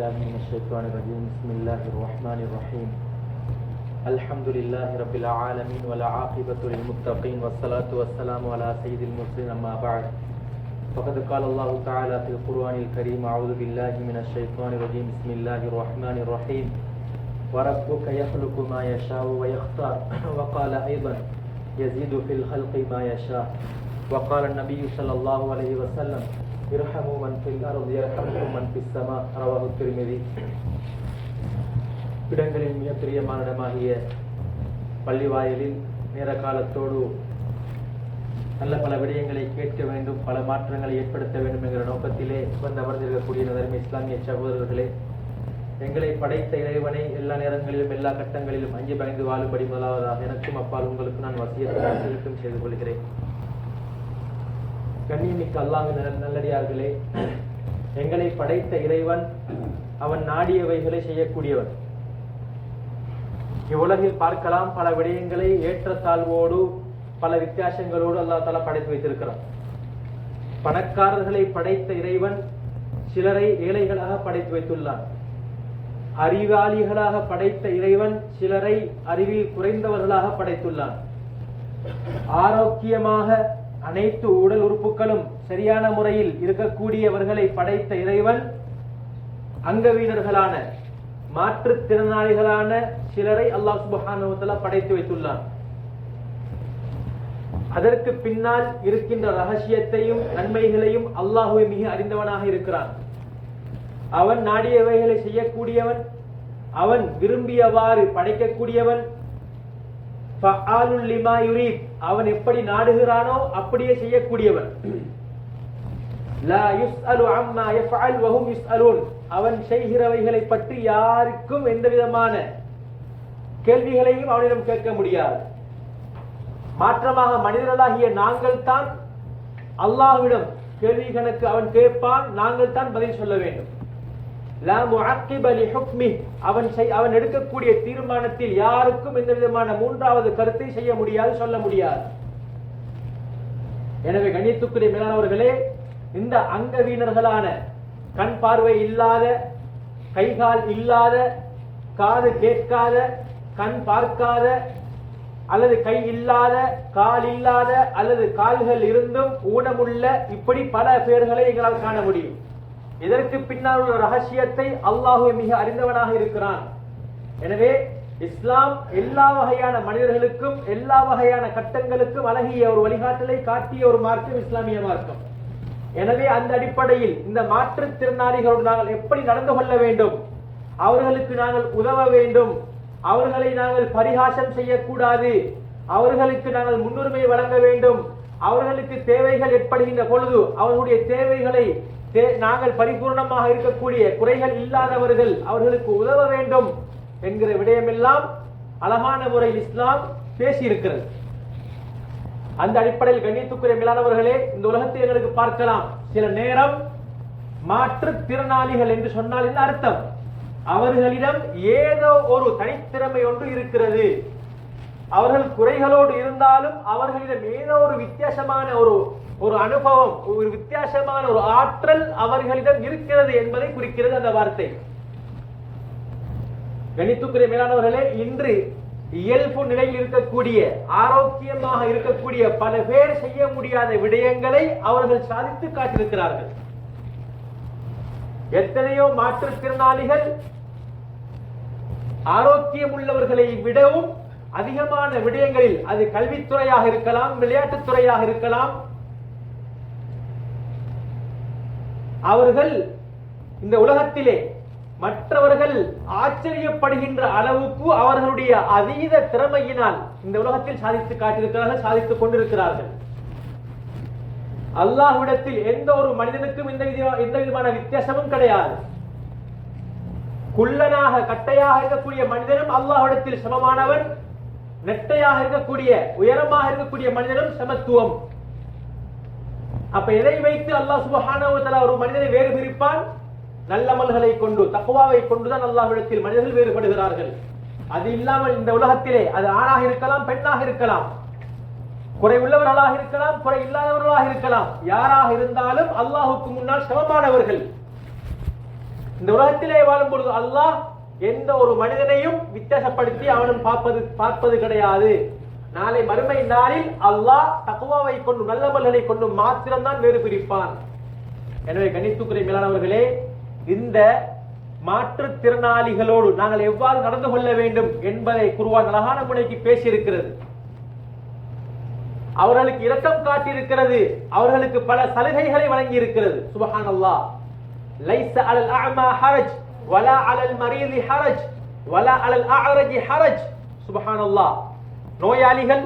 من الشيطان الرجيم. بسم الله الرحمن الرحيم. الحمد لله رب العالمين والعاقبة للمتقين والصلاة والسلام على سيد المرسلين. أما بعد، فقد قال الله تعالى في القرآن الكريم: أعوذ بالله من الشيطان الرجيم. بسم الله الرحمن الرحيم. وربك يخلق ما يشاء ويختار. وقال أيضا: يزيد في الخلق ما يشاء. وقال النبي صلى الله عليه وسلم: ارحموا من في الأرض يرحمكم من في السماء. رواه الترمذي. இடங்களின் மிக பிரியமான இடமாகிய பள்ளிவாயலில் நேர காலத்தோடு நல்ல பல விடயங்களை கேட்க வேண்டும், பல மாற்றங்களை ஏற்படுத்த வேண்டும் என்கிற நோக்கத்திலே வந்து அமர்ந்திருக்கக்கூடிய நதர்மை இஸ்லாமிய சகோதரர்களே, எங்களை படைத்த இறைவனை எல்லா நேரங்களிலும் எல்லா கட்டங்களிலும் அஞ்சு பயந்து வாழும்படி முதலாவதாக எனக்கும் அப்பால் உங்களுக்கு நான் வசியத்தும் செய்து கொள்கிறேன். கண்ணியமிக்க அல்லாஹ்வின் நல்லடியார்களே, எங்களை படைத்த இறைவன் அவன் நாடியவைகளை செய்யக்கூடியவன். இவ்வுலகில் பார்க்கலாம், பல விடயங்களை ஏற்றத்தாழ்வோடு பல வித்தியாசங்களோடு அல்லாஹ் தஆலா படைத்து வைத்திருக்கிறான். பணக்காரர்களை படைத்த இறைவன் சிலரை ஏழைகளாக படைத்து வைத்துள்ளான். அறிவாளிகளாக படைத்த இறைவன் சிலரை அறிவில் குறைந்தவர்களாக படைத்துள்ளான். ஆரோக்கியமாக அனைத்து உடல் உறுப்புகளும் சரியான முறையில் இருக்கக்கூடியவர்களை படைத்த இறைவன் அங்கவீனர்களான மாற்றுத்திறனாளிகளான சிலரை அல்லாஹ் சுப்ஹானஹு வ தஆலா படைத்து வைத்துள்ளான். அதற்கு பின்னால் இருக்கின்ற ரகசியத்தையும் நன்மைகளையும் அல்லாஹ்வே மிக அறிந்தவனாக இருக்கிறான். அவன் நாடியவைகளை செய்யக்கூடியவன், அவன் விரும்பியவாறு படைக்கக்கூடியவன். ஃபஆலுல் லிமா யுரீத், அவன் எப்படி நாடுகிறானோ அப்படியே செய்யக்கூடியவன். லா யுஸ்அலு அம்மா யஃஅல் வஹும் யுஸ்அலூன், அவன் செய்கிறவைகளை பற்றி யாருக்கும் எந்த விதமான கேள்விகளையும் அவனிடம் கேட்க முடியாது. மாற்றமாக மனிதர்களாகிய நாங்கள் தான் அல்லாஹ்விடம் கேள்வி கணக்கு அவன் கேட்பான், நாங்கள் தான் பதில் சொல்ல வேண்டும். லா முஅக்கிப லிஹுக்மிஹ், அவன் எடுக்கக்கூடிய தீர்மானத்தில் யாருக்கும் எந்த விதமான மூன்றாவது கருத்தை செய்ய முடியாது, சொல்ல முடியாது. எனவே கண்ணியத்துக்குரிய மேலானவர்களே, இந்த அங்கவீனர்களான கண் பார்வை இல்லாத, கைகால் இல்லாத, காது கேட்காத, கண் பார்க்காத, அல்லது கை இல்லாத, கால் இல்லாத, அல்லது கால்கள் இருந்தும் ஊனமுள்ள, இப்படி பல பேர்களை எங்களால் காண முடியும். இதற்கு பின்னால் உள்ள ரகசியத்தை அல்லாஹ் மிக அறிந்தவனாக இருக்கிறான். எனவே இஸ்லாம் எல்லா வகையான மனிதர்களுக்கும் எல்லா வகையான கட்டங்களுக்கும் அழகிய ஒரு வழிகாட்டலை காட்டிய ஒரு மார்க்கம் இஸ்லாமிய மார்க்கம். எனவே அந்த அடிப்படையில் இந்த மாற்றுத்திறனாளிகளோடு நாங்கள் எப்படி நடந்து கொள்ள வேண்டும், அவர்களுக்கு நாங்கள் உதவ வேண்டும், அவர்களை நாங்கள் பரிகாசம் செய்யக்கூடாது, அவர்களுக்கு நாங்கள் முன்னுரிமை வழங்க வேண்டும். அவர்களுக்கு தேவைகள் ஏற்படுகின்ற பொழுது அவர்களுடைய தேவைகளை நாங்கள் பரிபூர்ணமாக இருக்கக்கூடிய குறைகள் இல்லாதவர்கள் அவர்களுக்கு உதவ வேண்டும் என்கிற விடயமெல்லாம் அழகான முறையில் இஸ்லாம் பேசியிருக்கிறது. அந்த அடிப்படையில் கண்ணியத்துக்குரிய மேலானவர்களே, இந்த உலகத்தை எங்களுக்கு பார்க்கலாம். சில நேரம் மாற்றுத்திறனாளிகள் என்று சொன்னால் என்ன அர்த்தம்? அவர்களிடம் ஏதோ ஒரு தனித்திறமை ஒன்று இருக்கிறது. அவர்கள் குறைகளோடு இருந்தாலும் அவர்களிடம் ஏதோ ஒரு வித்தியாசமான ஒரு அனுபவம், ஒரு வித்தியாசமான ஒரு ஆற்றல் அவர்களிடம் இருக்கிறது என்பதை குறிக்கிறது அந்த வார்த்தை. கணித்துக்குரிய மேலானவர்களே, இன்று இயல்பு நிலையில் இருக்கக்கூடிய, ஆரோக்கியமாக இருக்கக்கூடிய பல பேர் செய்ய முடியாத விடயங்களை அவர்கள் சாதித்து காட்டியிருக்கிறார்கள். எத்தனையோ மாற்றுத்திறனாளிகள் ஆரோக்கியம் உள்ளவர்களை விடவும் அதிகமான விடயங்களில், அது கல்வித்துறையாக இருக்கலாம், விளையாட்டுத்துறையாக இருக்கலாம், அவர்கள் இந்த உலகத்திலே மற்றவர்கள் ஆச்சரியப்படுகின்ற அளவுக்கு அவர்களுடைய அதீத திறமையினால் இந்த உலகத்தில் சாதித்து காட்டியிருக்கிறார்கள், சாதித்துக் கொண்டிருக்கிறார்கள். அல்லாஹ்விடத்தில் எந்த ஒரு மனிதனுக்கும் எந்த விதமான வித்தியாசமும் கிடையாது. குள்ளனாக கட்டையாக இருக்கக்கூடிய மனிதனும் அல்லாஹ்விடத்தில் சமமானவன், நெட்டையாக இருக்கக்கூடிய உயரமாக இருக்கக்கூடிய மனிதனும் சமத்துவம். அப்ப எதை வைத்து அல்லாஹ் சுப்ஹானஹு வ தஆலா ஒரு மனிதனை வேறு பிரிப்பான்? நல்லமல்களை கொண்டு, தக்வாவை கொண்டுதான் அல்லாஹ்விடத்தில் மனிதர்கள் வேறுபடுகிறார்கள். அது இல்லாமல் இந்த உலகத்திலே அது ஆணாக இருக்கலாம், பெண்ணாக இருக்கலாம், குறை உள்ளவர்களாக இருக்கலாம், குறை இல்லாதவர்களாக இருக்கலாம், யாராக இருந்தாலும் அல்லாஹ்வுக்கு முன்னால் சமமானவர்கள். இந்த உலகத்திலே வாழும் பொழுது அல்லாஹ் எந்த ஒரு மனிதனையும் வித்தியாசப்படுத்தி அவனும் பார்ப்பது கிடையாது. நாளை மறுமை நாளில் அல்லாஹ் தக்வாவை கொண்டு நல்லமல்களை கொண்டு மாத்திரம்தான் வேறு பிரிப்பான். எனவே கணித்துக்குறை மேலானவர்களே, இந்த மாற்றுத்திறனாளிகளோடு நாங்கள் எவ்வாறு நடந்து கொள்ள வேண்டும் என்பதை குர்ஆன் அழகான முறைக்கு பேசியிருக்கிறது. அவர்களுக்கு இரக்கம் காட்டியிருக்கிறது. அவர்களுக்கு பல சலுகைகளை வழங்கி இருக்கிறது. சுப்ஹானல்லாஹ். லைஸ அலல் அஅமா ஹரஜ் வலா அலல் மரீதி ஹரஜ் வலா அலல் அஅரஜி ஹரஜ். சுப்ஹானல்லாஹ். நோயாளிகள்,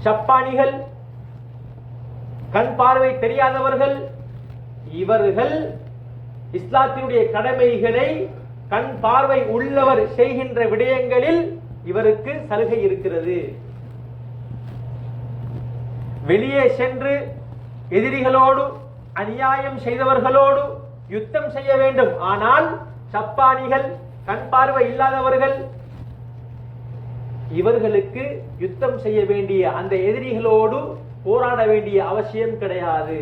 ஷப்பானிகள், கண் பார்வை தெரியாதவர்கள், இவர்கள் இஸ்லாத்தினுடைய கடமைகளை கண் பார்வை உள்ளவர் செய்கின்ற விடயங்களில் இவருக்கு சலுகை இருக்கிறது. வெளியே சென்று எதிரிகளோடு அநியாயம் செய்தவர்களோடு யுத்தம் செய்ய வேண்டும். ஆனால் சப்பானிகள், கண் பார்வை இல்லாதவர்கள், இவர்களுக்கு யுத்தம் செய்ய வேண்டிய அந்த எதிரிகளோடு போராட வேண்டிய அவசியம் கிடையாது.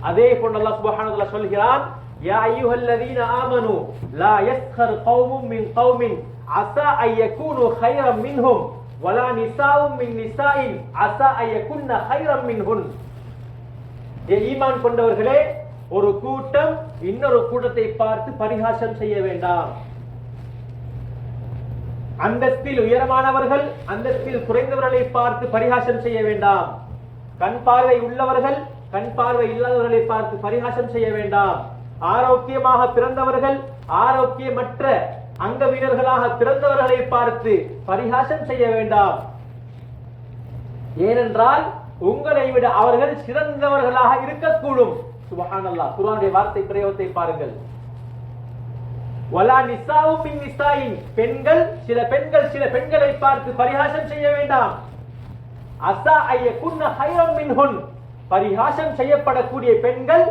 அதே போன்று அல்லாஹ் சுப்ஹானஹு வ தஆலா சொல்கிறான், யா அய்யுஹல்லதீன ஆமனூ லா யஸ்கர் கௌமும் மின் கௌமின் அஸா அய்யகூனு கைரம் மின்ஹும் வலா நிசாவும் மின் நிசாஇன் அஸா அய்யகுன்ன கைரம் மின்ஹுன். ஈமான் கொண்டவர்களே, ஒரு கூட்டம் இன்னொரு கூட்டத்தை பார்த்து பரிகாசம் செய்ய வேண்டாம். அந்தஸ்தில் உயரமானவர்கள் அந்தஸ்தில் குறைந்தவர்களை பார்த்து பரிகாசம் செய்ய வேண்டாம். கண் பார்வை உள்ளவர்கள் கண் பார்வை இல்லாதவர்களை பார்த்து பரிகாசம் செய்ய வேண்டாம். ஆரோக்கியமாக பிறந்தவர்கள் ஆரோக்கியமற்ற அங்கவீனர்களாக பிறந்தவர்களை பார்த்து பரிகாசம் செய்ய வேண்டாம். ஏனென்றால் உங்களை விட அவர்கள் சிறந்தவர்களாக இருக்கக்கூடும். சுப்ஹானல்லாஹ். குர்ஆனுடைய வார்த்தை பிரயோகத்தை பாருங்கள். வலா நிசாவும் மின் நிசாயின். பெண்கள் சில பெண்களை பார்த்து பரிகாசம் செய்ய வேண்டாம். அஸா அய்யகுன்ன கைரம் மின்ஹுன். பரிகாசம் செய்யப்படக்கூடிய பெண்கள்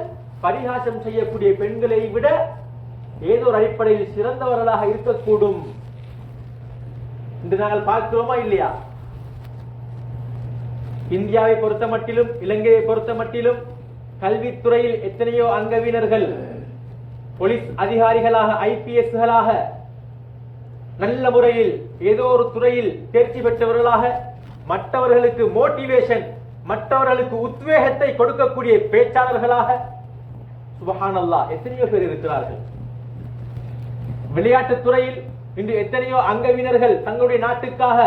பரிகாசம் செய்யக்கூடிய பெண்களை விட ஏதோ ஒரு அடிப்படையில் சிறந்தவர்களாக இருக்கக்கூடும் என்று நாங்கள் பார்க்கிறோமா இல்லையா? இந்தியாவை பொறுத்த மட்டிலும் இலங்கையை பொறுத்த மட்டிலும் கல்வித்துறையில் எத்தனையோ அங்கவீனர்கள் போலீஸ் அதிகாரிகளாக, ஐபிஎஸ்களாக, நல்ல முறையில் ஏதோ ஒரு துறையில் தேர்ச்சி பெற்றவர்களாக, மற்றவர்களுக்கு மோட்டிவேஷன், மற்றவர்களுக்கு உத்வேகத்தை கொடுக்கக்கூடிய பேச்சாளர்களாக, சுப்ஹானல்லாஹ், எத்தனையோ பேர் இருக்கிறார்கள். விளையாட்டுத் துறையில் இன்று எத்தனையோ அங்கவீனர்கள் தங்களுடைய நாட்டுக்காக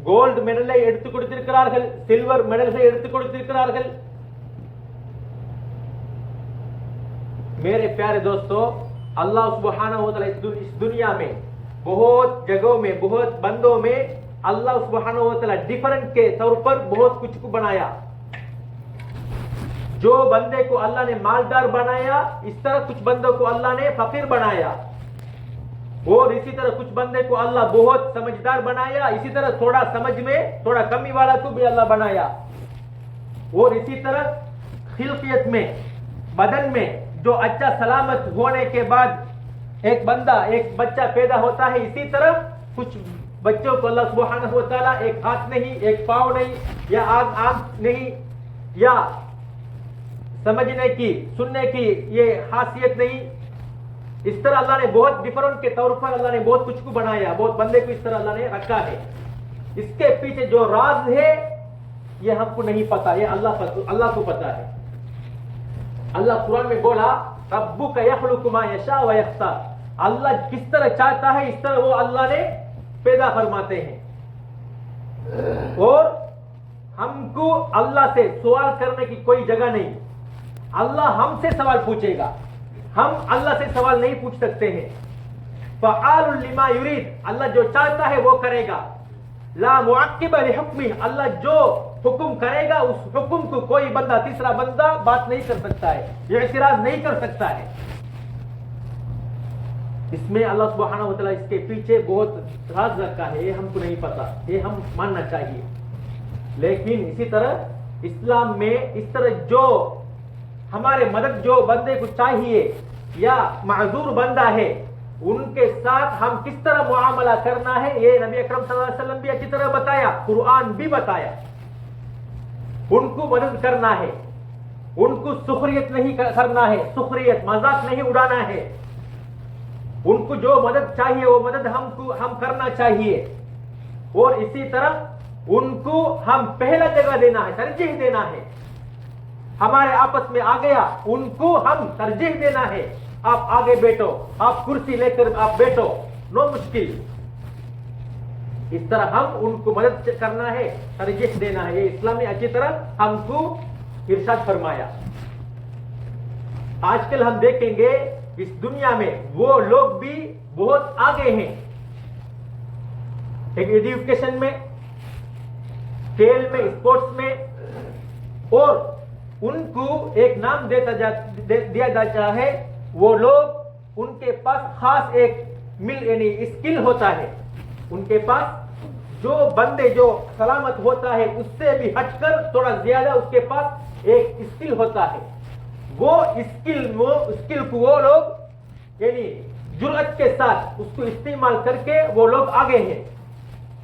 கோல்டு மெடலை எடுத்துக் கொடுத்திருக்கிறார்கள், சில்வர் மெடல்களை எடுத்துக் கொடுத்திருக்கிறார்கள். मेरे प्यारे दोस्तों, अल्लाह सुब्हानहू व तआला इस दुनिया में बहुत जगहों में, बहुत बंदों में अल्लाह सुब्हानहू व तआला डिफरेंट के तौर पर बहुत कुछ को बनाया. जो बंदे को अल्लाह ने मालदार बनाया, इस तरह कुछ बंदों को अल्लाह ने फकीर बनाया. और इसी तरह कुछ बंदे को अल्लाह बहुत समझदार बनाया, इसी तरह थोड़ा समझ में थोड़ा कमी वाला को भी अल्लाह बनाया. और इसी तरह खिलकियत में, बदन में जो अच्छा सलामत होने के बाद एक बंदा, एक बच्चा पैदा होता है, इसी तरह कुछ बच्चों को अल्लाह सुब्हानहू व तआला एक हाथ नहीं, एक पाँव नहीं, या आंख नहीं, या समझने की, सुनने की ये खासियत नहीं. इस तरह अल्लाह ने बहुत डिफरेंट के तौर पर अल्लाह ने बहुत कुछ को बनाया, बहुत बंदे को इस तरह अल्लाह ने रखा है. इसके पीछे जो राज है ये हमको नहीं पता, ये अल्लाह को पता है. अल्लाह कुरान में बोला, रब्बुका यखलुकु मा यशा व यख्तार. अल्लाह किस तरह चाहता है इस तरह वो अल्लाह ने पैदा फरमाते हैं. और हमको अल्लाह से सवाल करने की कोई जगह नहीं. अल्लाह हमसे सवाल पूछेगा, हम अल्लाह से सवाल नहीं पूछ सकते हैं. फ़आलुल लिमा युरीद. अल्लाह जो चाहता है वो करेगा. ला मुअक्किब लिहुक्मी. अल्लाह जो हुक्म करेगा उस हुक्म को कोई बंदा, तीसरा बंदा बात नहीं कर सकता है, इतिराज नहीं कर सकता है. इसमें अल्लाह सुब्हानहू व तआला इसके पीछे बहुत राज रखा है, ये हमको नहीं पता, ये हम मानना चाहिए. लेकिन इसी तरह इस्लाम में इस तरह जो हमारे मदद जो बंदे को चाहिए या माजूर बंदा है, उनके साथ हम किस तरह मुआमला करना है, ये नबी अकरम सल्लल्लाहु अलैहि वसल्लम भी अच्छी तरह बताया, कुरान भी बताया. उनको मदद करना है, उनको सुखरियत नहीं करना है, सुखरियत मजाक नहीं उड़ाना है। उनको जो मदद चाहिए वो मदद हम करना चाहिए, और इसी तरह उनको हम पहला जगह देना है, तरजीह देना है। हमारे आपस में आ गया, उनको हम तरजीह देना है। आप आगे बैठो, आप कुर्सी लेकर आप बैठो, नो मुश्किल। इस तरह हम उनको मदद करना है, तरजीह देना है। ये इस्लाम ने अच्छी तरह हमको इरशाद फरमाया। आजकल हम देखेंगे इस दुनिया में वो लोग भी बहुत आगे हैं, एक एजुकेशन में, खेल में, स्पोर्ट्स में, और उनको एक नाम दिया जाता है। वो लोग, उनके पास खास एक यानी स्किल होता है। उनके पास जो बंदे जो सलामत होता है उससे भी हटकर थोड़ा ज्यादा उसके पास एक स्किल होता है। वो स्किल को वो लोग यानी जुर्अत के साथ उसको इस्तेमाल करके वो लोग आगे हैं।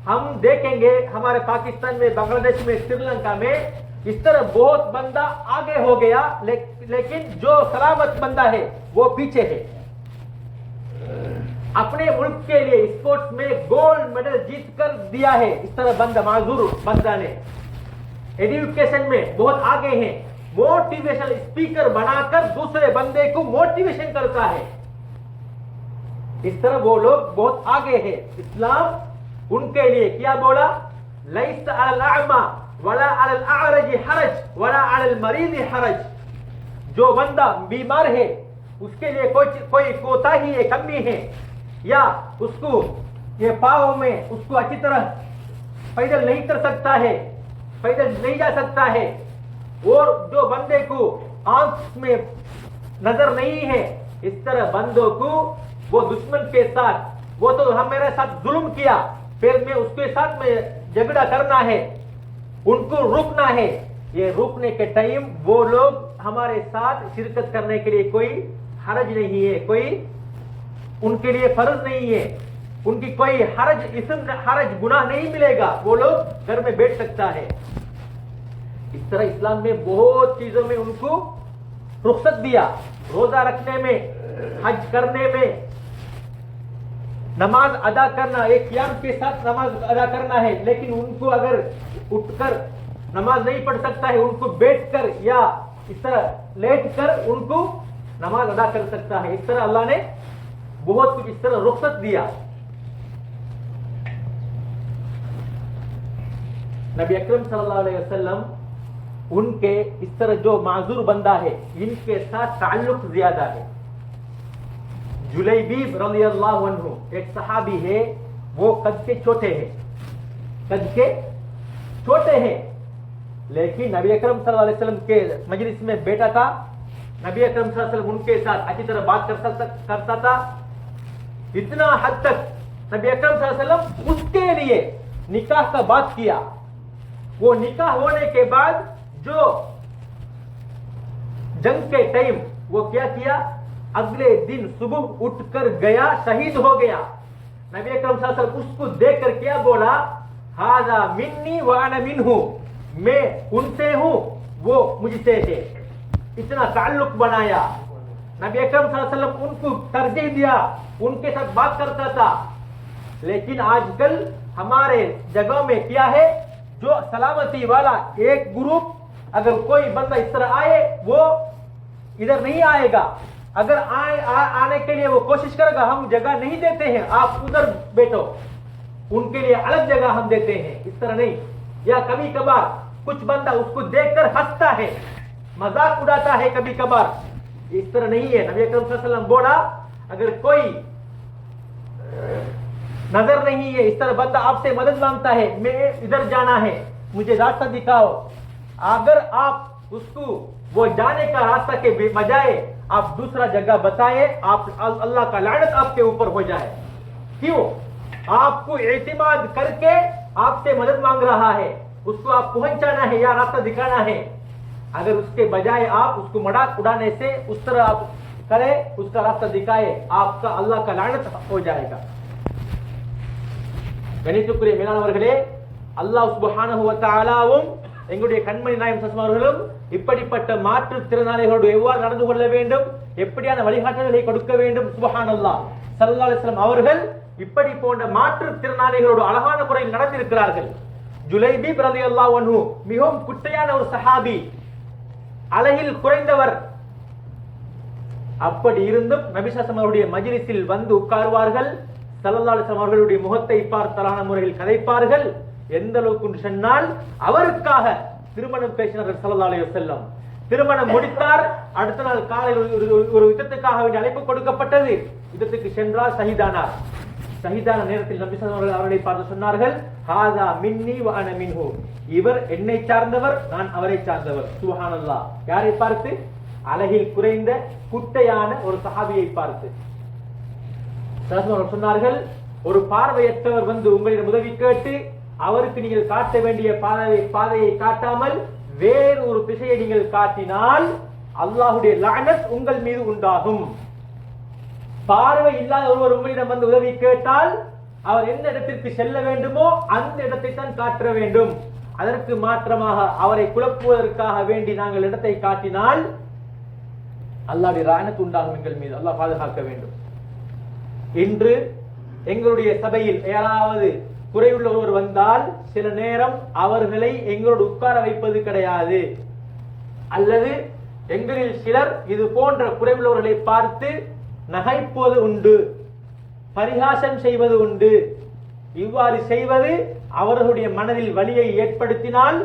हम देखेंगे हमारे पाकिस्तान में, बांग्लादेश में, श्रीलंका में इस तरह बहुत बंदा आगे हो गया, लेकिन जो सलामत बंदा है वो पीछे है। अपने मुल्क के लिए स्पोर्ट्स में गोल्ड मेडल जीत कर दिया है इस तरह बंदा, माजूर बंदा ने। एजुकेशन में बहुत आगे है, मोटिवेशनल स्पीकर बनाकर दूसरे बंदे को मोटिवेशन करता है। इस तरह वो लोग बहुत आगे है। इस्लाम उनके लिए क्या बोला? लैस अलल अअमा वला अलल अअरज हरज वला अलल मरीज हरज। जो बंदा बीमार है उसके लिए कोई कोताही है, कमी है, या उसको ये पाँव में उसको अच्छी तरह पैदल नहीं कर सकता है, पैदल नहीं जा सकता है, और जो बंदे को आंख में नजर नहीं है, इस तरह बंदों को वो दुश्मन के साथ, वो तो हम मेरे साथ जुल्म किया, फिर मैं उसके साथ में झगड़ा करना है, उनको रुकना है। ये रुकने के टाइम वो लोग हमारे साथ शिरकत करने के लिए कोई हरज नहीं है, कोई उनके लिए फर्ज नहीं है, उनकी कोई हरज गुनाह नहीं मिलेगा, वो लोग घर में बैठ सकता है। इस तरह इस्लाम में बहुत चीजों में उनको रुख्सत दिया, रोजा रखने में, हज करने में, नमाज अदा करना, एक क़ियाम के साथ नमाज अदा करना है, लेकिन उनको अगर उठकर नमाज नहीं पढ़ सकता है, उनको बैठकर या इस तरह लेटकर उनको नमाज अदा कर सकता है। इस तरह अल्लाह ने बहुत कुछ इस तरह रुख्सत दिया। नबी अकरम सल्लल्लाहु अलैहि वसल्लम उनके इस तरह जो माजूर बंदा है इनके साथ ताल्लुक ज्यादा है। जुलैबीब रज़ियल्लाहु अन्हु एक सहाबी है, वो कद के छोटे हैं, कद के छोटे हैं, लेकिन नबी अकरम सल्लल्लाहु अलैहि वसल्लम के मजलिस में बैठा था। नबी अकरम सल्लल्लाहु अलैहि वसल्लम उनके साथ अच्छी तरह बात करता था। इतना हद तक नबी अकरम सल्लल्लाहु अलैहि वसल्लम उसके लिए निकाह का बात किया। वो निकाह होने के बाद जो जंग के टाइम वो क्या किया, अगले दिन सुबह उठकर गया, शहीद हो गया। नबी अकरम सल्लल्लाहु अलैहि वसल्लम उसको देखकर क्या बोला, हाज़ा मिन्नी व अना मिन्हु, मैं उनसे हूं, वो मुझसे है। इतना ताल्लुक बनाया। नबी अकरम सल्लल्लाहु अलैहि वसल्लम उनको तरजीह दिया, उनके साथ बात करता था। लेकिन आजकल हमारे जगहों में क्या है, जो सलामती वाला एक ग्रुप, अगर कोई बंदा इस तरह आए वो इधर नहीं आएगा, अगर आने के लिए वो कोशिश करेगा, हम जगह नहीं देते हैं, आप उधर बैठो, उनके लिए अलग जगह हम देते हैं, इस तरह नहीं। या कभी कभार कुछ बंदा उसको देखकर हंसता है, मजाक उड़ाता है कभी कभार, इस तरह नहीं है। नबी अकरम सल्लल्लाहु अलैहि वसल्लम बोला, अगर कोई नजर नहीं है, इस तरह बंदा आपसे मदद मांगता है, मैं इधर जाना है, मुझे रास्ता दिखाओ, अगर आप उसको वो जाने का रास्ता के बजाय आप दूसरा जगह बताए, आप अल्लाह का लानत आपके ऊपर हो जाए। क्यों? आपको एतिमाद करके आपसे मदद मांग रहा है, उसको आप पहुंचाना है या रास्ता दिखाना है, अगर उसके बजाय आप उसको मजाक उड़ाने से उस तरह आप करें, उसका रास्ता दिखाए, आपका अल्लाह का लानत हो जाएगा। கணித்துக்குரிய மேலானவர்களே, அல்லாஹ் சுப்ஹானஹு வ தஆலாவும் எங்களுடைய கண்மணி நாயகம் ஸல்லல்லாஹு அலைஹி வஸல்லம் இப்படிப்பட்ட மாற்றுத்திறனாளிகளோடு எவ்வாறு நடந்து கொள்ள வேண்டும், எப்படியான வழிகாட்டுதல்களை கொடுக்க வேண்டும். சுப்ஹானல்லாஹ், ஸல்லல்லாஹு அலைஹி வஸல்லம் அவர்கள் இப்படி போன்ற மாற்றுத்திறனாளிகளோடு அழகான முறையில் நடந்திருக்கிறார்கள். ஜுலைபீப் ரலியல்லாஹு அன்ஹு மிகவும் குட்டையான ஒரு சஹாபி, அழகில் குறைந்தவர். அப்படி இருந்தும் நபி ஸல்லல்லாஹு அலைஹி வஸல்லம் அவருடைய மஜ்லிஸில் வந்து உட்காருவார்கள். ஸல்லல்லாஹு அலைஹி வஸல்லம் அவர்களுடைய முகத்தை பார்த்து அழகான முறையில் கதைப்பார்கள். எந்த அளவுக்கு சொன்னால் அவருக்காக திருமணம் பேசினார்கள் ஸல்லல்லாஹு அலைஹி வஸல்லம். திருமணம் முடித்தார். அடுத்த நாள் காலையில் ஒரு யுத்தத்துக்காக வேண்டிய அழைப்பு கொடுக்கப்பட்டது. யுத்தத்துக்கு சென்றார், ஷஹீதானார். ஷஹீதான நேரத்தில் நபி ஸல்லல்லாஹு அலைஹி வஸல்லம் அவர்களை பார்த்து சொன்னார்கள், ஹாதா மின்னி வ அன மின்ஹு, இவர் என்னை சார்ந்தவர், நான் அவரை சார்ந்தவர். சுப்ஹானல்லாஹ். யாரை பார்த்து? அழகில் குறைந்த குட்டையான ஒரு சஹாபியை பார்த்து சொன்னார்கள், ஒரு பார்வையற்றவர் வந்து உங்களிடம் உதவி கேட்டு அவருக்கு நீங்கள் காட்ட வேண்டிய பாதையை காட்டாமல் வேறு ஒரு திசையை நீங்கள் காட்டினால் அல்லாஹ்வுடைய லஅனத் உங்கள் மீது உண்டாகும். பார்வை இல்லாத ஒருவர் உங்களிடம் வந்து உதவி கேட்டால் அவர் எந்த இடத்திற்கு செல்ல வேண்டுமோ அந்த இடத்தை தான் காட்ட வேண்டும். அதற்கு மாற்றமாக அவரை குழப்புவதற்காக வேண்டி நாங்கள் இடத்தை காட்டினால் அல்லாஹ்வுடைய லஅனத் உண்டாகும் எங்கள் மீது. அல்லாஹ் பாதுகாக்க வேண்டும். இன்று எங்களுடைய சபையில் யாராவது குறையுள்ள ஒருவர் வந்தால் சில நேரம் அவர்களை எங்களோடு உட்கார வைப்பது கிடையாது, அல்லது எங்களில் சிலர் இது போன்ற குறைவுள்ளவர்களை பார்த்து நகைப்பது உண்டு, பரிகாசம் செய்வது உண்டு. இவ்வாறு செய்வது அவர்களுடைய மனதில் வலியை ஏற்படுத்தினால்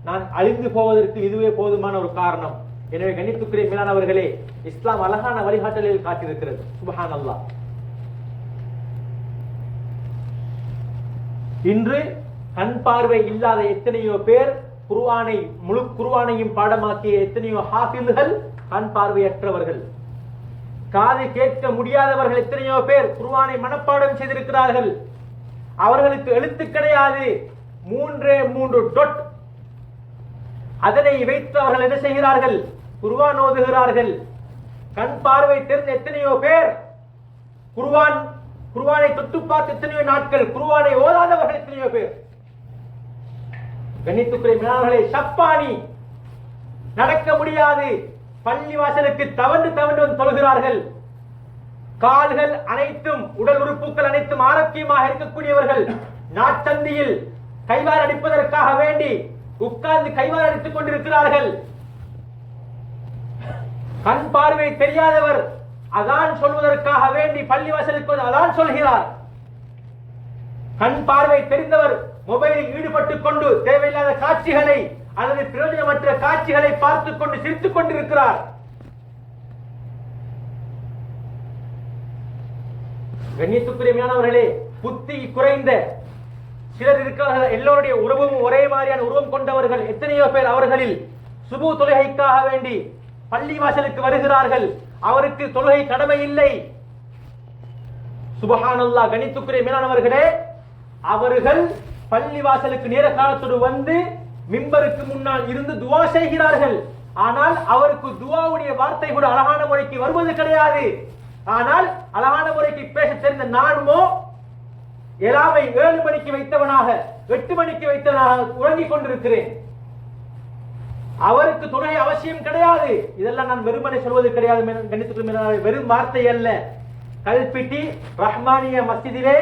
நான் அழிந்து போவதற்கு இதுவே போதுமான ஒரு காரணம். எனவே கணித்துக்குரிய மேலானவர்களே, இஸ்லாம் அழகான வழிகாட்டலில் காட்டியிருக்கிறது. சுப்ஹானல்லாஹ். இன்று கண் பார்வை இல்லாத எத்தனையோ பேர், குர்ஆனை முழு குர்ஆனையும் பாடமாக்கிய எத்தனையோ ஹாஃபில்கள் கண் பார்வையற்றவர்கள், காது கேட்க முடியாதவர்கள் எத்தனையோ பேர் குர்ஆனை மனப்பாடம் செய்திருக்கிறார்கள். அவர்களுக்கு எழுத்து கிடையாது, 3 டொட். அதனை வைத்து அவர்கள் என்ன செய்கிறார்கள்? குர்ஆன் ஓதுகிறார்கள். கண் பார்வை தெரிந்த எத்தனையோ பேர் குர்ஆனை தொட்டு பார்த்து எத்தனையோ நாட்கள் குர்ஆனை ஓதாதவர்கள் எத்தனையோ பேர். கண்ணியத்துக்குரிய மேலாளர்களே, சப்பானி நடக்க முடியாது, பள்ளி வாசலுக்கு தவண்டு வந்து தொழுகிறார்கள். கால்கள் அனைத்தும், உடல் உறுப்புகள் அனைத்தும் ஆரோக்கியமாக இருக்கக்கூடியவர்கள் நாட்சந்தியில் கைவார் அடிப்பதற்காக வேண்டி உட்கார்ந்து கைவார் அடித்துக் கொண்டிருக்கிறார்கள். கண் பார்வை தெரியாதவர் அதான் சொல்வதற்காக வேண்டி பள்ளி வாசலுக்கு அதான் சொல்கிறார். கண் பார்வை தெரிந்தவர் மொபைலில் ஈடுபட்டுக் கொண்டு தேவையில்லாத காட்சிகளை அல்லது பிரயோஜனமற்ற காட்சிகளை பார்த்துக் கொண்டு சிரித்துக் கொண்டிருக்கிறார். கண்ணியத்துக்குரியவர்களே, புத்தி குறைந்த சிலர் இருக்கிறார்கள். எல்லோருடைய உருவம் ஒரே மாதிரியான உருவம் கொண்டவர்கள் எத்தனையோ பேர் அவர்களில் சுபு தொழுகைக்காக வேண்டி பள்ளி வாசலுக்கு வருகிறார்கள். அவருக்கு தொழுகை கடமை இல்லை. சுப்ஹானல்லாஹ். கணித்துக்குரிய மேலானவர்களே, அவர்கள் பள்ளி வாசலுக்கு நேர காலத்தோடு வந்து மிம்பருக்கு முன்னால் இருந்து துவா செய்கிறார்கள். ஆனால் அவருக்கு துவாவுடைய வார்த்தை கூட அழகான முறைக்கு வருவது கிடையாது. ஆனால் அழகான முறைக்கு பேச தெரிந்த நானுமோ எலாமை 7 மணிக்கு வைத்தவனாக 8 மணிக்கு வைத்தவனாக உறங்கிக் கொண்டிருக்கிறேன். அவருக்கு துணை அவசியம் கிடையாது. இதெல்லாம் நான் வெறுமனை சொல்வது கிடையாது. வெறும் வார்த்தை அல்ல. கல்பிட்டி ரஹ்மானிய மஸ்ஜிதிலே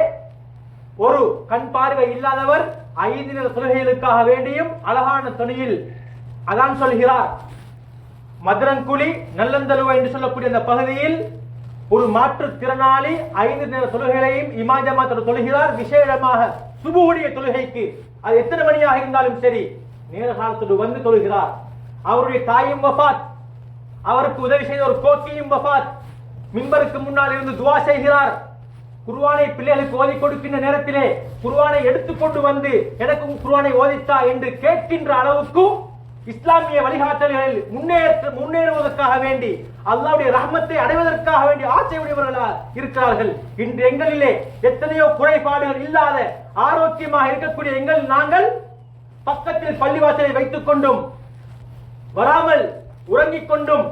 ஒரு கண் பார்வை இல்லாதவர் 5 நேர தொழுகைகளுக்காக வேண்டியும் அழகான துணியில் அதான் சொல்கிறார். மதுரங்குழி நல்லந்தலுவ என்று சொல்லக்கூடிய அந்த பகுதியில் ஒரு மாற்றுத்திறனாளி 5 நேர தொழுகைகளையும் இமாம் ஜமாத்தோடு தொழுகிறார். விசேஷமாக சுபுவுடைய தொழுகைக்கு அது எத்தனை மணியாக இருந்தாலும் சரி நேர காலத்தோடு வந்து தொழுகிறார். அவருடைய தாயும் வஃபாத், அவருக்கு உதவி செய்த ஒரு கோக்கியும் வஃபாத். மிம்பருக்கு முன்னால் இருந்து துவா செய்கிறார். குர்ஆனை பிள்ளைகளுக்கு ஓதி கொடுக்கின்ற நேரத்திலே குர்ஆனை எடுத்துக்கொண்டு வந்து எனக்கு குர்ஆனை ஓதித்தா என்று கேட்கின்ற அளவுக்கு இஸ்லாமிய வழிகாட்டல்களில் முன்னேறுவதற்காக வேண்டி அல்லாஹ்வுடைய ரஹ்மத்தை அடைவதற்காக வேண்டி ஆசையுடையவர்களாக இருக்கிறார்கள். இன்று எங்களிலே எத்தனையோ குறைபாடுகள் இல்லாத ஆரோக்கியமாக இருக்கக்கூடிய நாங்கள் பக்கத்தில் பள்ளிவாசலை வைத்துக் கொண்டும் வராமல் உறங்கிக் கொண்டும்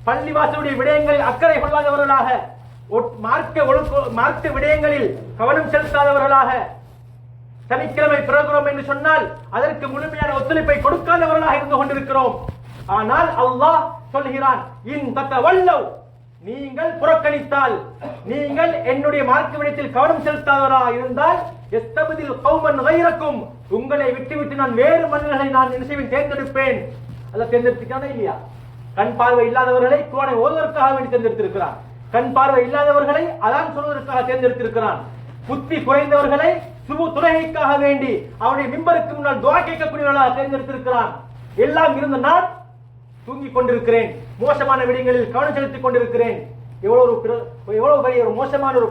பள்ளிவாசலுடைய விடயங்களில் அக்கறை கொள்ளாதவர்களாக, மார்க்க விடயங்களில் கவனம் செலுத்தாதவர்களாக, சனிக்கிழமை பிரகரம் என்று சொன்னால் அதற்கு முழுமையான ஒத்துழைப்பை கொடுக்காதவர்களாக இருந்து கொண்டிருக்கிறோம். ஆனால் அல்லாஹ் சொல்கிறான், இன் தத்தவல்லவ், நீங்கள் புறக்கணித்தால், நீங்கள் என்னுடைய மார்க்க விடயத்தில் கவனம் செலுத்தாதவராக இருந்தால், எஸ்தபதில் கௌமன் கைரக்கும், உங்களை விட்டுவிட்டு நான் வேறு மனிதர்களை நான் என்ன செய்வேன், தேர்ந்தெடுப்பேன். அல்ல தேர்ந்தெடுத்துக்கான இல்லையா? கண் பார்வை இல்லாதவர்களை குர்ஆனை ஓதுவதற்காக வேண்டி தேர்ந்தெடுத்திருக்கிறான். கண் பார்வை இல்லாதவர்களை அதான் சொல்வதற்காக தேர்ந்தெடுத்திருக்கிறான். புத்தி குறைந்தவர்களை சுபு துறைக்காக வேண்டி அவருடைய மிம்பருக்கு முன்னால் துஆ கேட்கக்கூடியவர்களாக தேர்ந்தெடுத்திருக்கிறான். எல்லாம் இருந்த நான் தூங்கிக் கொண்டிருக்கிறேன், மோசமான விடயங்களில் கவனம் செலுத்திக் கொண்டிருக்கிறேன். எவ்வளவு பெரிய ஒரு மோசமான ஒரு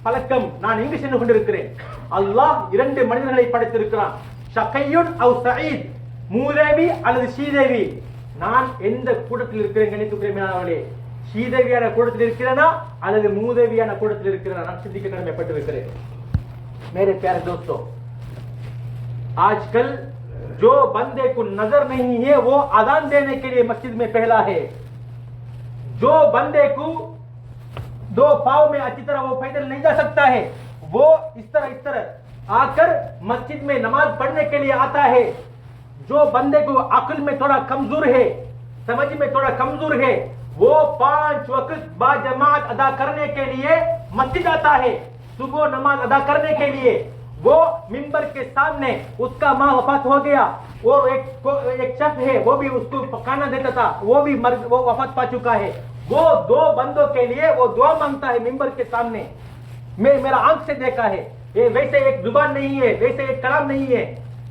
பழக்கம், நான் எங்கு சென்று கொண்டிருக்கிறேன்? அல்லாஹ் இரண்டு மனிதர்களை படைத்திருக்கிறான், ஷகையுன் அவ் சயீத், மூதேவி அல்லது ஸ்ரீதேவி. நான் எந்த கூட்டத்தில் இருக்கிறேன் கணித்துக்கிறேன்? ஸ்ரீதேவியான கூட்டத்தில் இருக்கிறேனா அல்லது மூதேவியான கூட்டத்தில் இருக்கிறேனா? நான் சிந்திக்க கடமைப்பட்டிருக்கிறேன். मेरे प्यारे दोस्तों, आजकल जो बंदे को नजर नहीं है वो अजान देने के लिए मस्जिद में पहला है। जो बंदे को दो पाँव में अच्छी तरह वो पैदल नहीं जा सकता है, वो इस तरह आकर मस्जिद में नमाज पढ़ने के लिए आता है। जो बंदे को अक्ल में थोड़ा कमजोर है, समझ में थोड़ा कमजोर है, वो 5 वक्त बाजमात अदा करने के लिए मस्जिद आता है। सुबह नमाज अदा करने के लिए वो मिंबर के सामने, उसका माँ वफात हो गया और एक शख्स है वो भी उसको खाना देता था, वो वफात पा चुका है। वो दो बंदों के लिए वो दुआ मांगता है मिंबर के सामने। मैं मेरा आंख से देखा है, ये वैसे एक जुबान नहीं है, वैसे एक कलाम नहीं है।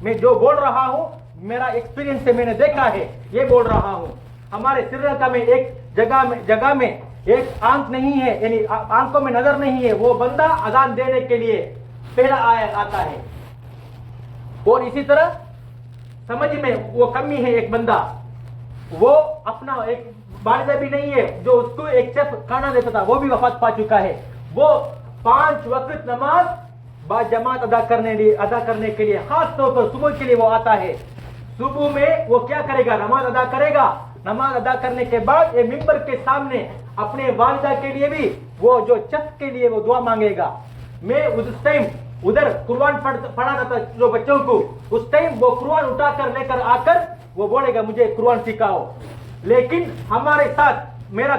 मैं जो बोल रहा हूँ मेरा एक्सपीरियंस से मैंने देखा है, ये बोल रहा हूँ। हमारे श्रीलंका में एक जगह में एक आंख नहीं है, यानी आंखों में नजर नहीं है, वो बंदा अजान देने के लिए पहला आता है। और इसी तरह समझ में वो कमी है, एक बंदा वो अपना एक वालिदा भी नहीं है, जो उसको एक शेफ खाना देता था, वो भी वफात पा चुका है। वो 5 वक्त नमाज बाजमात अदा करने के लिए खास तौर पर सुबह के लिए वो आता है। सुबह में वो क्या करेगा? नमाज अदा करेगा। नमाज अदा करने के बाद ये मिंबर के सामने अपने वालिदा के लिए भी, वो जो शख्स के लिए वो दुआ मांगेगा। मैं उस टाइम उधर कुरान पढ़ाता था जो बच्चों को, उस टाइम वो कुरान उठाकर लेकर आकर वो बोलेगा मुझे कुरान सिखाओ। लेकिन हमारे साथ मेरा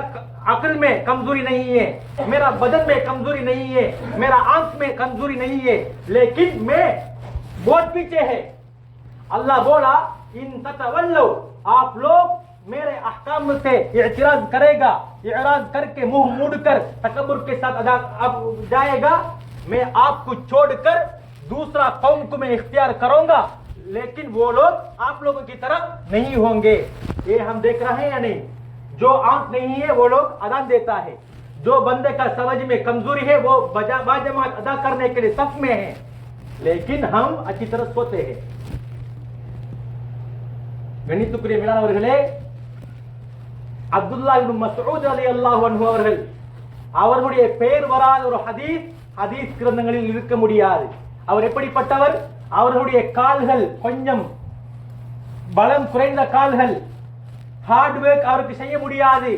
अक्ल में कमजोरी नहीं है, मेरा बदन में कमजोरी नहीं है, मेरा आंख में कमजोरी नहीं है, लेकिन मैं बहुत पीछे है। अल्लाह बोला, इन ततवल्लो, आप लोग मेरे अहकाम से इतराज करेगा, इतराज करके मुंह मूडकर तकब्बुर के साथ अब जाएगा, मैं आपको छोड़कर दूसरा कौम को मैं इख्तियार करूंगा, लेकिन वो लोग आप लोगों की तरह नहीं होंगे। ये हम देख रहे हैं या नहीं? जो आंख नहीं है वो लोग अजान देता है, जो बंदे का समझ में कमजोरी है वो बाजमात अदा करने के लिए सफ में है, लेकिन हम अच्छी तरह सोते हैं। கணித்துக்குரிய மேலானவர்களே, அப்துல்லா இப்னு மஸ்ஊத் ரலியல்லாஹு அன்ஹு அவர்களுடைய பெயர் வராத ஒரு ஹதீஸ் கிரந்தங்களில் இருக்க முடியாது. அவர் எப்படிப்பட்டவர்? அவர்களுடைய கால்கள் கொஞ்சம் பலம் குறைந்த கால்கள். ஹார்ட் ஒர்க் அவருக்கு செய்ய முடியாது.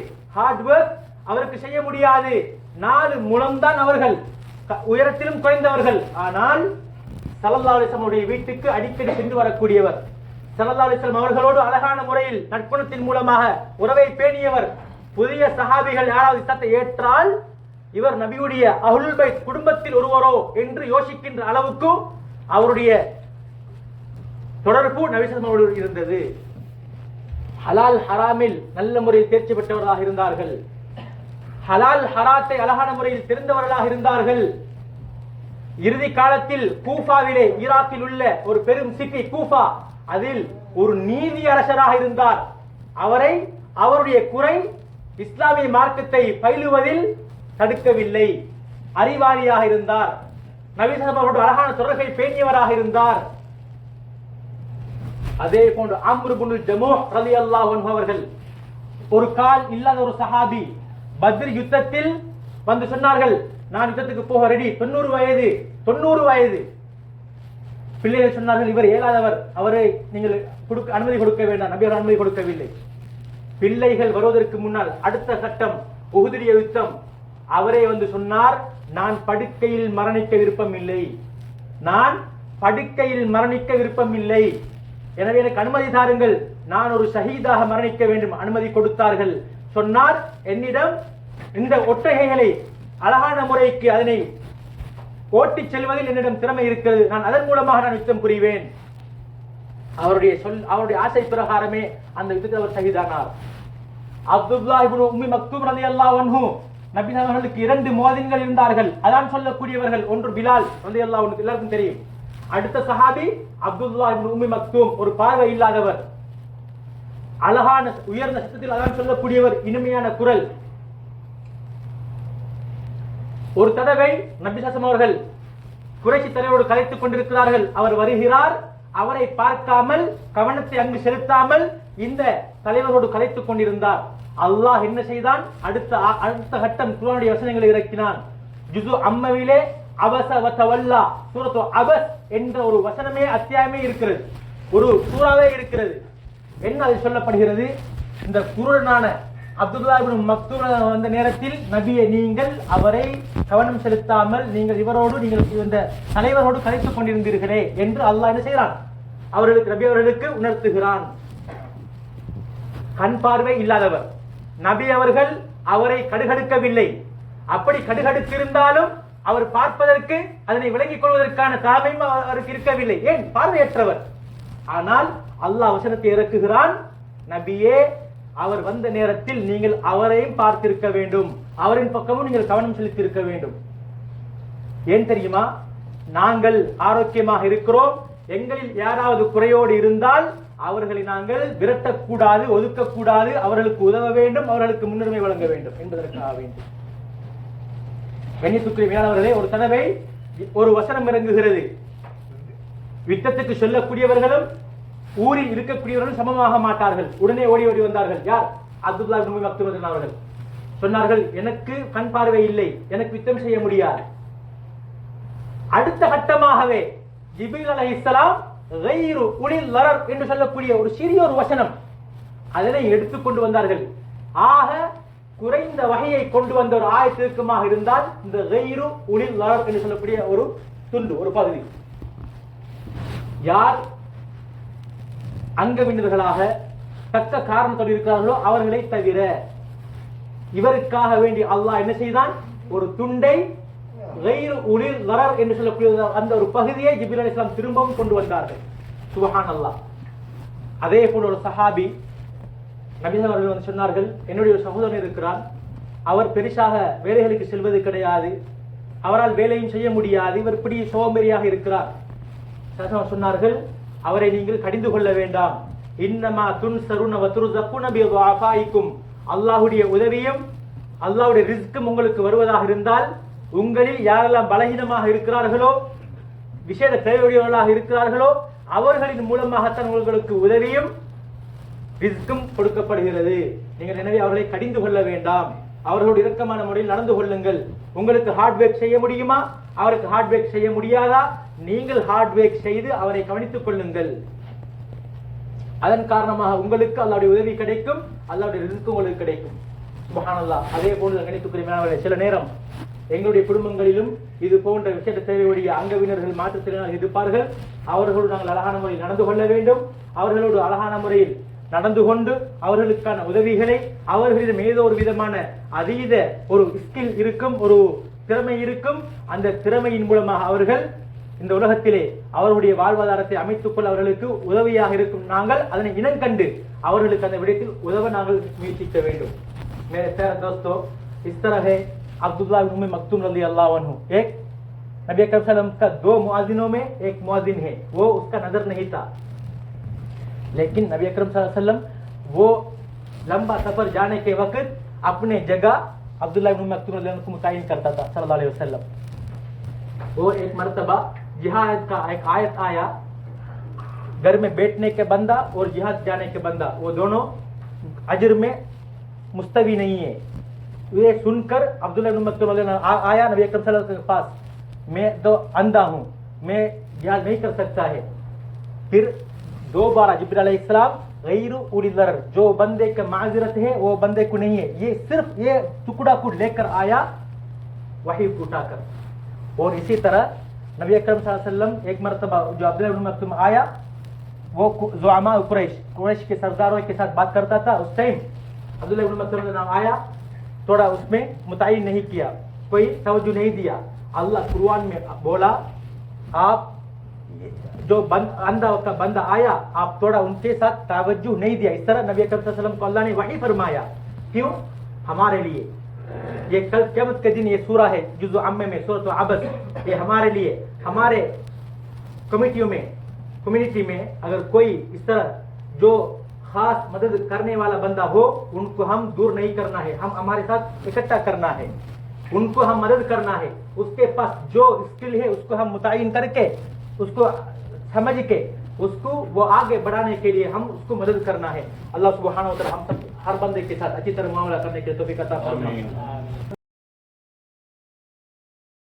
4 முழம்தான் அவர்கள், உயரத்திலும் குறைந்தவர்கள். ஆனால் ஸல்லல்லாஹு அலைஹி வஸல்லம் வீட்டுக்கு அடிக்கடி சென்று வரக்கூடியவர். ஸல்லல்லாஹு அலைஹி வஸல்லம் அவர்களோடு அழகான முறையில் நட்புணத்தின் மூலமாக உறவை பேணியவர். புதிய சஹாபிகள் யாராவது இஸ்லாத்தை ஏற்றால் இவர் நபியுடைய அஹ்லுல் பைத் குடும்பத்தில் ஒருவரோ என்று யோசிக்கின்ற அளவுக்கு அவருடைய தொடர்பு நபி ஸல்லல்லாஹு அலைஹி வஸல்லம் இருந்தது. ஹலால் ஹராமில் நல்ல முறையில் தேர்ச்சி பெற்றவர்களாக இருந்தார்கள். ஹலால் ஹராத்தை அழகான முறையில் தெரிந்தவர்களாக இருந்தார்கள். இறுதி காலத்தில் கூஃபாவிலே, ஈராக்கில் உள்ள ஒரு பெரும் சிட்டி கூஃபா, அதில் ஒரு நீதி அரசராக இருந்தார். அவருடைய குறை இஸ்லாமிய மார்க்கத்தை பயிலுவதில் தடுக்கவில்லை. அறிவாளியாக இருந்தார். நபி ஸல்லல்லாஹு அலைஹி வஸல்லம் அழகான தொடர்பை பேணியவராக இருந்தார். அதே போன்று அம்ர் இப்னு ஜமூஹ் ரலியல்லாஹு அன்ஹு அவர்கள் ஒரு கால் இல்லாத ஒரு சஹாபி. பத்ர் யுத்தத்தில் வந்து சொன்னார்கள், நான் யுத்தத்துக்கு போக ரெடி. 90 வயது. பிள்ளைகள் சொன்னார்கள், இவர் இயலாதவர், அவரை நீங்கள் அனுமதி கொடுக்க வேண்டாம். நபி அனுமதி கொடுக்கவில்லை. பிள்ளைகள் வருவதற்கு முன்னால் அடுத்த கட்டம் உஹுதுடைய யுத்தம். அவரே வந்து சொன்னார், நான் படுக்கையில் மரணிக்க விருப்பம் இல்லை. எனவே எனக்கு அனுமதி தாருங்கள், நான் ஒரு ஷஹீதாக மரணிக்க வேண்டும். அனுமதி கொடுத்தார்கள். சொன்னார், என்னிடம் இந்த ஒட்டகைகளை அழகான முறைக்கு அதனை ஓட்டி செல்வதில் என்னிடம் திறமை இருக்கிறது, நான் அதன் மூலமாக நான் யுத்தம் புரிவேன். அவருடைய ஆசை பிரகாரமே அந்த யுத்தத்தில் அவர் ஷஹீதானார். அப்துல்லாஹ் இப்னு உம்மி மக்தூம் ரலியல்லாஹு அன்ஹு, நபி அவர்களுக்கு 2 முஅத்தின்கள் இருந்தார்கள், அதான் சொல்லக்கூடியவர்கள். ஒன்று பிலால் ரலியல்லாஹு அன்ஹு, எல்லாருக்கும் தெரியும். அடுத்த சஹாபி அப்துல்லாஹ் இப்னு உம்மி மக்தூம், ஒரு பார்வை இல்லாதவர், அழகான உயர்ந்த சத்தத்தில் அதான் சொல்லக்கூடியவர், இனிமையான குரல். ஒரு தடவை நபி ஸல்லல்லாஹு அவர்கள் குறைஷி தலைவரோடு கலைத்துக் கொண்டிருக்கிறார்கள். அவர் வருகிறார். அவரை பார்க்காமல், கவனத்தை அங்கு செலுத்தாமல் இந்த தலைவரோடு கலைத்துக் கொண்டிருந்தார். அல்லாஹ் என்ன செய்தான்? அடுத்த கட்டம் குர்ஆனுடைய வசனங்களை இறக்கினான். ஜுஸு அம்மவிலே அபஸ வ தவல்லா, சூரத்து அபஸ் என்ற ஒரு வசனமே, அத்தியாயமே இருக்கிறது, ஒரு சூறாவே இருக்கிறது. என்ன அதில் சொல்லப்படுகிறது? இந்த குருடனான அப்துல்லாஹ் இப்னு மக்தூம் வந்த நேரத்தில், நபியை நீங்கள் அவரை கவனம் செலுத்தாமல் நீங்கள் இந்த தலைவரோடு கலைத்துக் கொண்டிருந்தீர்களே என்று அல்லாஹ் என்ன செய்கிறான்? நபி அவர்களுக்கு உணர்த்துகிறான். கண் பார்வை இல்லாதவர் நபி அவர்கள் அவரை கடுகடுக்கவில்லை. அப்படி கடுகடுத்திருந்தாலும் அவர் பார்ப்பதற்கு, அதனை விளங்கிக் கொள்வதற்கான தாமையும் அவருக்கு இருக்கவில்லை. ஏன்? பார்வையற்றவர். ஆனால் அல்லாஹ் வசனத்தை இறக்குகிறான், நபியே அவர் வந்த நேரத்தில் நீங்கள் அவரையும் பார்த்திருக்க வேண்டும், அவரின் பக்கமும் நீங்கள் கவனம் செலுத்தியிருக்க வேண்டும். ஏன் தெரியுமா? நாங்கள் ஆரோக்கியமாக இருக்கிறோம், எங்களில் யாராவது குறையோடு இருந்தால் அவர்களை நாங்கள் விரட்டக்கூடாது, ஒதுக்கக்கூடாது, அவர்களுக்கு உதவ வேண்டும், அவர்களுக்கு முன்னுரிமை வழங்க வேண்டும் என்பதற்காக வேண்டும். கண்ணியத்துக்குரிய மேலானவர்களே, ஒரு தடவை ஒரு வசனம் இறங்குகிறது. யுத்தத்துக்கு சொல்லக்கூடியவர்களும் ஊரில் இருக்கக்கூடியவர்களும் சமமாக மாட்டார்கள். உடனே ஓடி ஓடி வந்தார்கள். யார்? அப்துல்லாஹ் இப்னு மக்தூம் அவர்கள் சொன்னார்கள், எனக்கு கண் பார்வை இல்லை, எனக்கு யுத்தம் செய்ய முடியாது. அடுத்த கட்டமாகவே ஜிப்ரீல் அலைஹிஸ்ஸலாம் கைரு உலில் லரர் என்று சொல்லக்கூடிய ஒரு சிறிய ஒரு வசனம், அதனை எடுத்துக்கொண்டு வந்தார்கள். ஆக குறைந்த வகையை கொண்டு வந்த ஒரு ஆயத்திற்குமாக இருந்தால் இந்த கைரு உலில் லரர் என்று சொல்லக்கூடிய ஒரு துண்டு, ஒரு பகுதி. யார் அங்கவினர்களாக தக்க காரணத்தோடு இருக்கிறார்களோ அவர்களை தவிர, இவருக்காக வேண்டி அல்லாஹ் என்ன செய்தான்? ஒரு துண்டை, கைரு உலில் லரர் என்று சொல்லக்கூடிய அந்த ஒரு பகுதியை ஜிப்ரீல் அலைஹிஸ்ஸலாம் திரும்பவும் கொண்டு வந்தார்கள். சுப்ஹானல்லாஹ். அதே போல ஒரு சஹாபி நபி அவர்கள் வந்து சொன்னார்கள், என்னுடைய ஒரு சகோதரன் இருக்கிறான், அவர் பெரிசாக வேலைகளுக்கு செல்வது கிடையாது, அவரால் வேலையும் செய்ய முடியாது, இவர் இப்படி சோம்பேறியாக இருக்கிறார். சொன்னார்கள், அவரை நீங்கள் கடிந்து கொள்ள வேண்டாம். இன்னமா துன்சருன வ துர்ஸகுன பிதுஆஃபாயிக்கும், அல்லாஹ்வுடைய உதவியும் அல்லாஹ்வுடைய ரிஸ்க்கும் உங்களுக்கு வருவதாக இருந்தால், உங்களில் யாரெல்லாம் பலகீனமாக இருக்கிறார்களோ, விசேட தேவையுடையவர்களாக இருக்கிறார்களோ, அவர்களின் மூலமாகத்தான் உங்களுக்கு உதவியும் ரிஸ்க்கும் கொடுக்கப்படுகிறது. நீங்கள் எனவே அவர்களை கடிந்து கொள்ள வேண்டாம், அவர்களோடு இரக்கமான முறையில் நடந்து கொள்ளுங்கள். உங்களுக்கு ஹார்ட் வேக் செய்ய முடியுமா? அவருக்கு ஹார்ட் வேக் செய்ய முடியாதா? நீங்கள் ஹார்ட் வேக் செய்து அவரை கவனித்துக் கொள்ளுங்கள். அதன் காரணமாக உங்களுக்கு அல்லாஹ்வுடைய உதவி கிடைக்கும், அல்லாஹ்வுடைய ரிஸ்க் உங்களுக்கு கிடைக்கும். சுப்ஹானல்லாஹ். அதே போன்று கணித்துக்குரிய சில நேரம் எங்களுடைய குடும்பங்களிலும் இது போன்ற விசேட தேவையுடைய அங்கவினர்கள் மாற்றுத்திறனாளர்கள் இருப்பார்கள். அவர்களோடு நாங்கள் அழகான முறையில் நடந்து கொள்ள வேண்டும். அவர்களோடு அழகான முறையில் நடந்து கொண்டு அவர்களுக்கான உதவிகளை, அவர்களிடம் ஏதோ ஒரு விதமான அதீத ஒரு ஸ்கில் இருக்கும், ஒரு திறமை இருக்கும், அந்த திறமையின் மூலமாக அவர்கள் இந்த உலகத்திலே அவர்களுடைய வாழ்வாதாரத்தை அமைத்துக் கொள்ள அவர்களுக்கு உதவியாக இருக்கும். நாங்கள் அதனை இனங்கண்டு அவர்களுக்கு அந்த விடயத்தில் உதவ நாங்கள் முயற்சிக்க வேண்டும். दोस्तों, इस तरह है अब्दुल्लाह इब्न उम्मी मक्तूम रज़ियल्लाहु अन्हु, एक नबी अकरम सल्लल्लाहु अलैहि वसल्लम का 2 मुअज्जिनों में एक मुअज्जिन है, वो उसका नजर नहीं था, लेकिन नबी अकरम सल्लल्लाहु अलैहि वसल्लम वो लंबा सफर जाने के वक्त अपने जगह अब्दुल्लाह इब्न उम्मी मक्तूम रज़ियल्लाहु अन्हु को मुतय्यन करता था सल्लल्लाहु अलैहि वसल्लम। वो एक मर्तबा जिहाद का एक आयत आया, घर में बैठने के बंदा और जिहाद जाने के बंदा वो दोनों अजर में मुस्तवी नहीं है। ये सुनकर अब्दुल्लाह इब्न मक्तूम आया नबी अकरम सल्लल्लाहु अलैहि वसल्लम के पास, मैं तो अंधा हूँ, मैं जिहाद नहीं कर सकता है। फिर दोबारा जिब्रील अलैहिस्सलाम गैरु उलिल दरर, जो बंदे का माज़रत है वो बंदे को नहीं है, ये सिर्फ ये टुकड़ा को लेकर आया वही उठाकर। और इसी तरह नबी अकरम सल्लल्लाहु अलैहि वसल्लम एक मरतबा जो अब्दुल्लाह इब्न मक्तूम आया, وہ زعماء قریش کے سرداروں کے ساتھ بات کرتا تھا اس ٹائم عبداللہ ابن مسعود کا نام آیا, تھوڑا اس میں متعین نہیں کیا, کوئی توجہ نہیں دیا. اللہ قرآن میں بولا آپ جو اندھا کا بندہ آیا آپ تھوڑا ان کے ساتھ توجہ نہیں دیا. اس طرح نبی اکرم صلی اللہ علیہ وسلم کو اللہ نے وحی فرمایا. کیوں؟ ہمارے لیے. یہ کل قیامت کے دن یہ سورہ ہے جزء عامہ میں سورۃ عبس, یہ ہمارے لیے, ہمارے کمیونٹی میں اگر کوئی اس طرح جو خاص مدد کرنے والا بندہ ہو ان کو ہم دور نہیں کرنا ہے, ہم ہمارے ساتھ اکٹھا کرنا ہے, ان کو ہم مدد کرنا ہے. اس کے پاس جو اسکل ہے اس کو ہم متعین کر کے اس کو سمجھ کے اس کو وہ آگے بڑھانے کے لیے ہم اس کو مدد کرنا ہے. اللہ سبحانہ و تعالی ہم سب ہر بندے کے ساتھ اچھی طرح معاملہ کرنے کے توفیق عطا فرمائے.